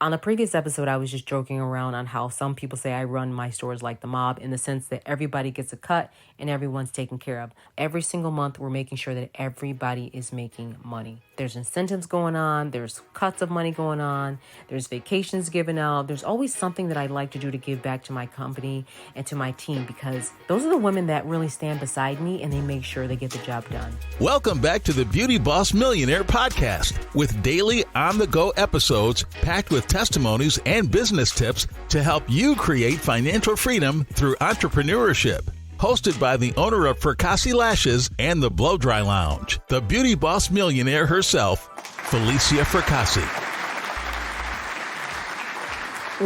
On the previous episode, I was just joking around on how some people say I run my stores like the mob, in the sense that everybody gets a cut and everyone's taken care of. Every single month, we're making sure that everybody is making money. There's incentives going on. There's cuts of money going on. There's vacations given out. There's always something that I like to do to give back to my company and to my team, because those are the women that really stand beside me and they make sure they get the job done. Welcome back to the Beauty Boss Millionaire podcast, with daily on-the-go episodes packed with testimonies and business tips to help you create financial freedom through entrepreneurship. Hosted by the owner of Fracassi Lashes and the Blow Dry Lounge, the Beauty Boss Millionaire herself, Falicia Fracassi.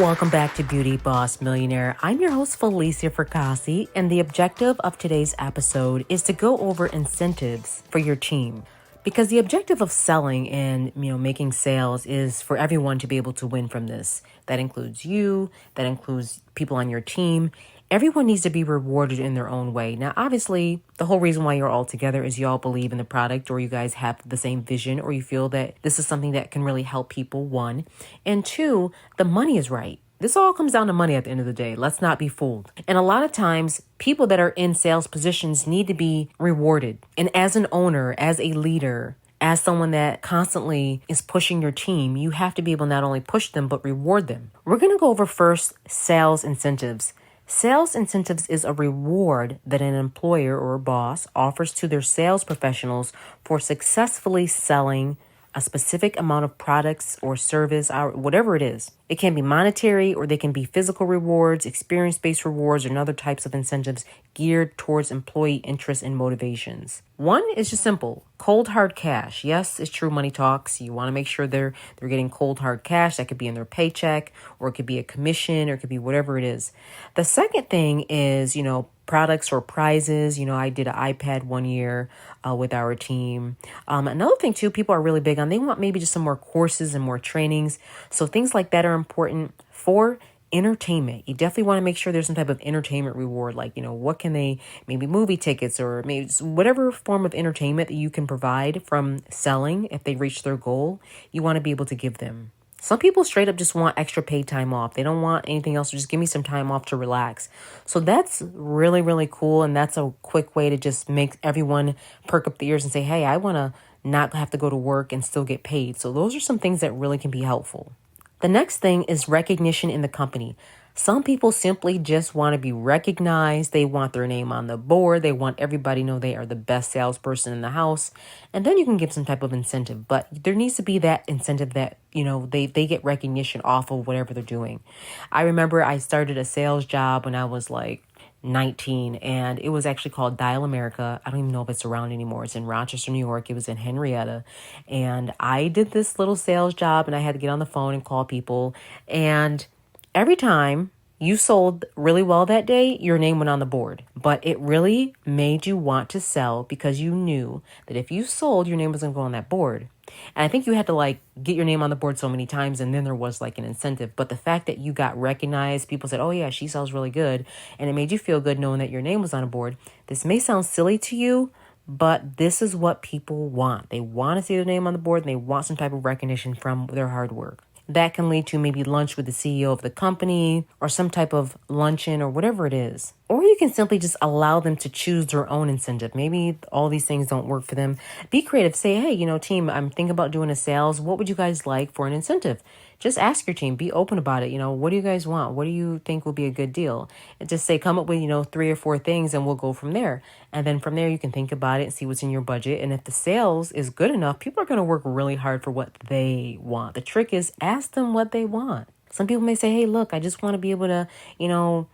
Welcome back to Beauty Boss Millionaire. I'm your host, Falicia Fracassi, and the objective of today's episode is to go over incentives for your team. Because the objective of selling and making sales is for everyone to be able to win from this. That includes you, that includes people on your team. Everyone needs to be rewarded in their own way. Now, obviously, the whole reason why you're all together is you all believe in the product, or you guys have the same vision, or you feel that this is something that can really help people, one. And two, the money is right. This all comes down to money at the end of the day. Let's not be fooled. And a lot of times, people that are in sales positions need to be rewarded. And as an owner, as a leader, as someone that constantly is pushing your team, you have to be able to not only push them, but reward them. We're going to go over first sales incentives. Sales incentives is a reward that an employer or a boss offers to their sales professionals for successfully selling a specific amount of products or service, or whatever it is. It can be monetary, or they can be physical rewards, experience-based rewards, and other types of incentives geared towards employee interests and motivations. One is just simple: cold hard cash. Yes, it's true, money talks. You want to make sure they're getting cold hard cash. That could be in their paycheck, or it could be a commission, or it could be whatever it is. The second thing is, products or prizes. I did an iPad one year with our team. Another thing too, people are really big on, they want maybe just some more courses and more trainings. So things like that are important. For entertainment, you definitely want to make sure there's some type of entertainment reward, like, what can they, maybe movie tickets, or maybe whatever form of entertainment that you can provide from selling. If they reach their goal, you want to be able to give them. Some people straight up just want extra paid time off. They don't want anything else. Just give me some time off to relax. So that's really, really cool. And that's a quick way to just make everyone perk up the ears and say, hey, I want to not have to go to work and still get paid. So those are some things that really can be helpful. The next thing is recognition in the company. Some people simply just want to be recognized. They want their name on the board. They want everybody to know they are the best salesperson in the house. And then you can give some type of incentive. But there needs to be that incentive that, they get recognition off of whatever they're doing. I remember I started a sales job when I was like 19, and it was actually called Dial America. I don't even know if it's around anymore. It's in Rochester, New York. It was in Henrietta. And I did this little sales job, and I had to get on the phone and call people. And every time you sold really well that day, your name went on the board. But it really made you want to sell, because you knew that if you sold, your name was going to go on that board. And I think you had to get your name on the board so many times, and then there was an incentive. But the fact that you got recognized, people said, oh yeah, she sells really good. And it made you feel good knowing that your name was on a board. This may sound silly to you, but this is what people want. They want to see their name on the board, and they want some type of recognition from their hard work. That can lead to maybe lunch with the CEO of the company, or some type of luncheon, or whatever it is. Or you can simply just allow them to choose their own incentive. Maybe all these things don't work for them. Be creative. Say, hey, team, I'm thinking about doing a sales. What would you guys like for an incentive? Just ask your team. Be open about it. What do you guys want? What do you think will be a good deal? And just say, come up with, 3 or 4 things, and we'll go from there. And then from there, you can think about it and see what's in your budget. And if the sales is good enough, people are going to work really hard for what they want. The trick is ask them what they want. Some people may say, hey, look, I just want to be able to,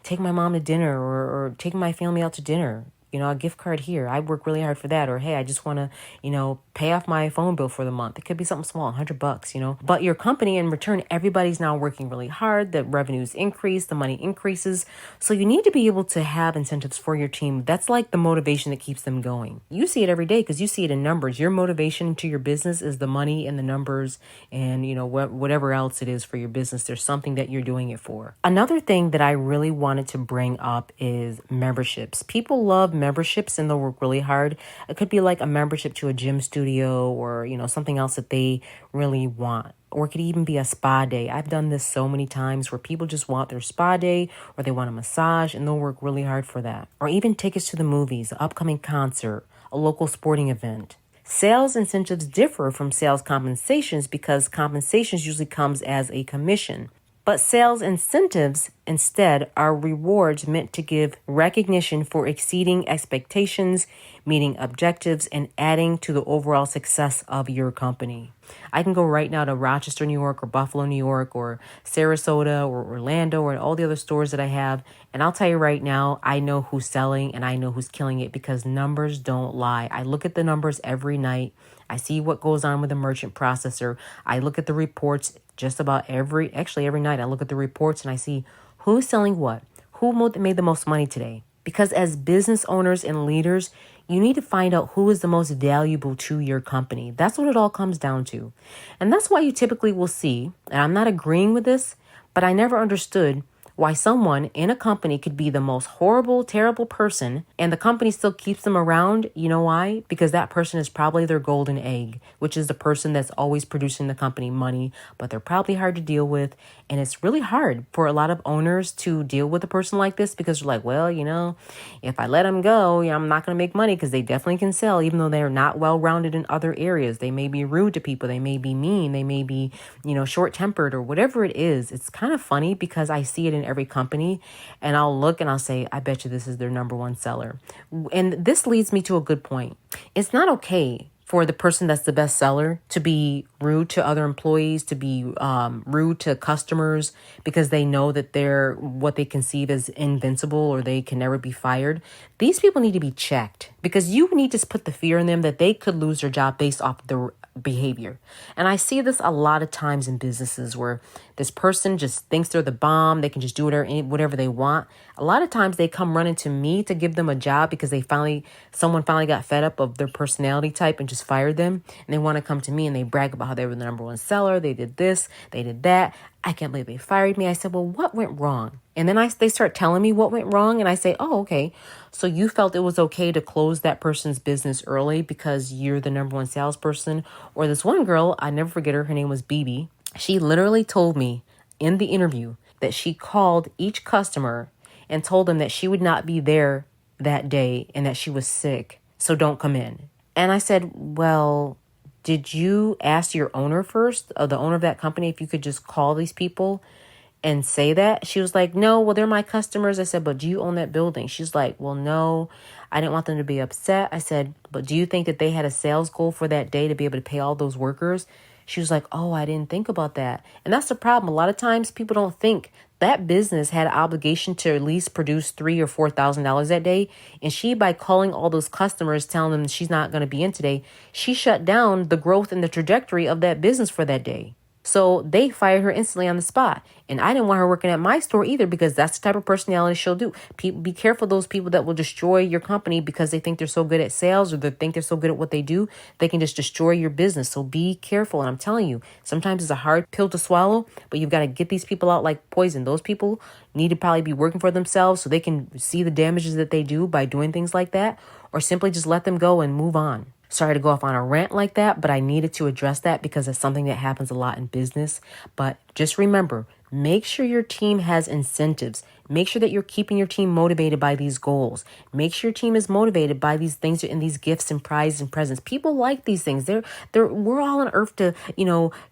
take my mom to dinner, or take my family out to dinner. A gift card here. I work really hard for that. Or, hey, I just want to, pay off my phone bill for the month. It could be something small, $100, But your company, in return, everybody's now working really hard. The revenues increase, the money increases. So you need to be able to have incentives for your team. That's like the motivation that keeps them going. You see it every day because you see it in numbers. Your motivation to your business is the money and the numbers, and, whatever else it is for your business. There's something that you're doing it for. Another thing that I really wanted to bring up is memberships. People love memberships, and they'll work really hard. It could be like a membership to a gym studio, or something else that they really want. or it could even be a spa day. I've done this so many times where people just want their spa day or they want a massage and they'll work really hard for that. Or even tickets to the movies, an upcoming concert, a local sporting event. Sales incentives differ from sales compensations because compensations usually comes as a commission. But sales incentives instead are rewards meant to give recognition for exceeding expectations, meeting objectives, and adding to the overall success of your company. I can go right now to Rochester, New York, or Buffalo, New York, or Sarasota, or Orlando, or all the other stores that I have. And I'll tell you right now, I know who's selling and I know who's killing it because numbers don't lie. I look at the numbers every night. I see what goes on with the merchant processor. I look at the reports just about every night. I look at the reports and I see who's selling what, who made the most money today. Because as business owners and leaders, you need to find out who is the most valuable to your company. That's what it all comes down to. And that's why you typically will see, and I'm not agreeing with this, but I never understood why someone in a company could be the most horrible, terrible person and the company still keeps them around. You know why? Because that person is probably their golden egg, which is the person that's always producing the company money, but they're probably hard to deal with. And it's really hard for a lot of owners to deal with a person like this because they're like, well, if I let them go, I'm not going to make money because they definitely can sell, even though they're not well-rounded in other areas. They may be rude to people. They may be mean. They may be, short-tempered or whatever it is. It's kind of funny because I see it in every company and I'll look and I'll say, I bet you this is their number one seller. And this leads me to a good point. It's not okay for the person that's the best seller to be rude to other employees, to be rude to customers because they know that they're what they conceive as invincible or they can never be fired. These people need to be checked because you need to put the fear in them that they could lose their job based off their behavior. And I see this a lot of times in businesses where this person just thinks they're the bomb. They can just do whatever they want. A lot of times they come running to me to give them a job because someone finally got fed up of their personality type and just fired them. And they want to come to me and they brag about how they were the number one seller. They did this, they did that. I can't believe they fired me. I said, well, what went wrong? And then they start telling me what went wrong. And I say, oh, okay. So you felt it was okay to close that person's business early because you're the number one salesperson. Or this one girl, I never forget her. Her name was BB. She literally told me in the interview that she called each customer and told them that she would not be there that day and that she was sick. So don't come in. And I said, well, did you ask your owner first, the owner of that company, if you could just call these people and say that? She was like, no, well, they're my customers. I said, but do you own that building? She's like, well, no, I didn't want them to be upset. I said, but do you think that they had a sales goal for that day to be able to pay all those workers? She was like, oh, I didn't think about that. And that's the problem. A lot of times people don't think that business had an obligation to at least produce $3,000 or $4,000 that day. And she, by calling all those customers, telling them she's not going to be in today, she shut down the growth and the trajectory of that business for that day. So they fired her instantly on the spot. And I didn't want her working at my store either because that's the type of personality she'll do. Be careful those people that will destroy your company because they think they're so good at sales or they think they're so good at what they do. They can just destroy your business. So be careful. And I'm telling you, sometimes it's a hard pill to swallow, but you've got to get these people out like poison. Those people need to probably be working for themselves so they can see the damages that they do by doing things like that, or simply just let them go and move on. Sorry to go off on a rant like that, but I needed to address that because it's something that happens a lot in business. But just remember, make sure your team has incentives. Make sure that you're keeping your team motivated by these goals. Make sure your team is motivated by these things and these gifts and prizes and presents. People like these things. We're all on earth to,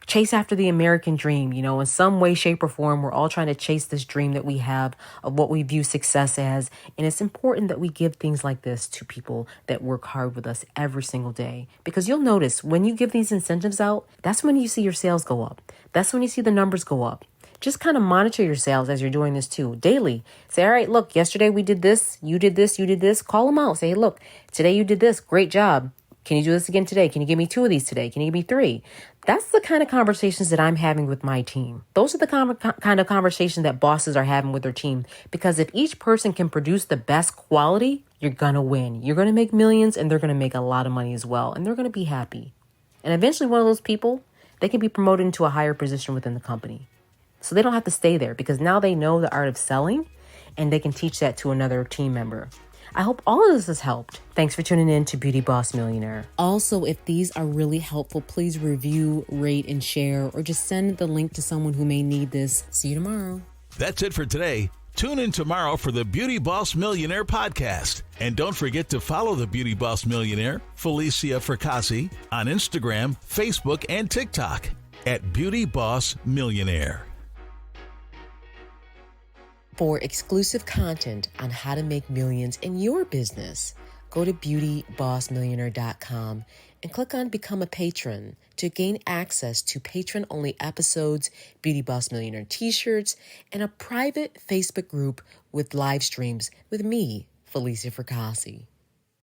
chase after the American dream, in some way, shape, or form. We're all trying to chase this dream that we have of what we view success as. And it's important that we give things like this to people that work hard with us every single day. Because you'll notice when you give these incentives out, that's when you see your sales go up. That's when you see the numbers go up. Just kind of monitor your sales as you're doing this too. Daily. Say, all right, look, yesterday we did this. You did this. You did this. Call them out. Say, hey, look, today you did this. Great job. Can you do this again today? Can you give me 2 of these today? Can you give me 3? That's the kind of conversations that I'm having with my team. Those are the kind of conversations that bosses are having with their team. Because if each person can produce the best quality, you're going to win. You're going to make millions and they're going to make a lot of money as well. And they're going to be happy. And eventually one of those people, they can be promoted into a higher position within the company. So they don't have to stay there because now they know the art of selling and they can teach that to another team member. I hope all of this has helped. Thanks for tuning in to Beauty Boss Millionaire. Also, if these are really helpful, please review, rate, and share, or just send the link to someone who may need this. See you tomorrow. That's it for today. Tune in tomorrow for the Beauty Boss Millionaire podcast. And don't forget to follow the Beauty Boss Millionaire, Falicia Fracassi, on Instagram, Facebook, and TikTok at Beauty Boss Millionaire. For exclusive content on how to make millions in your business, go to beautybossmillionaire.com and click on Become a Patron to gain access to patron-only episodes, Beauty Boss Millionaire t-shirts, and a private Facebook group with live streams with me, Falicia Fracassi.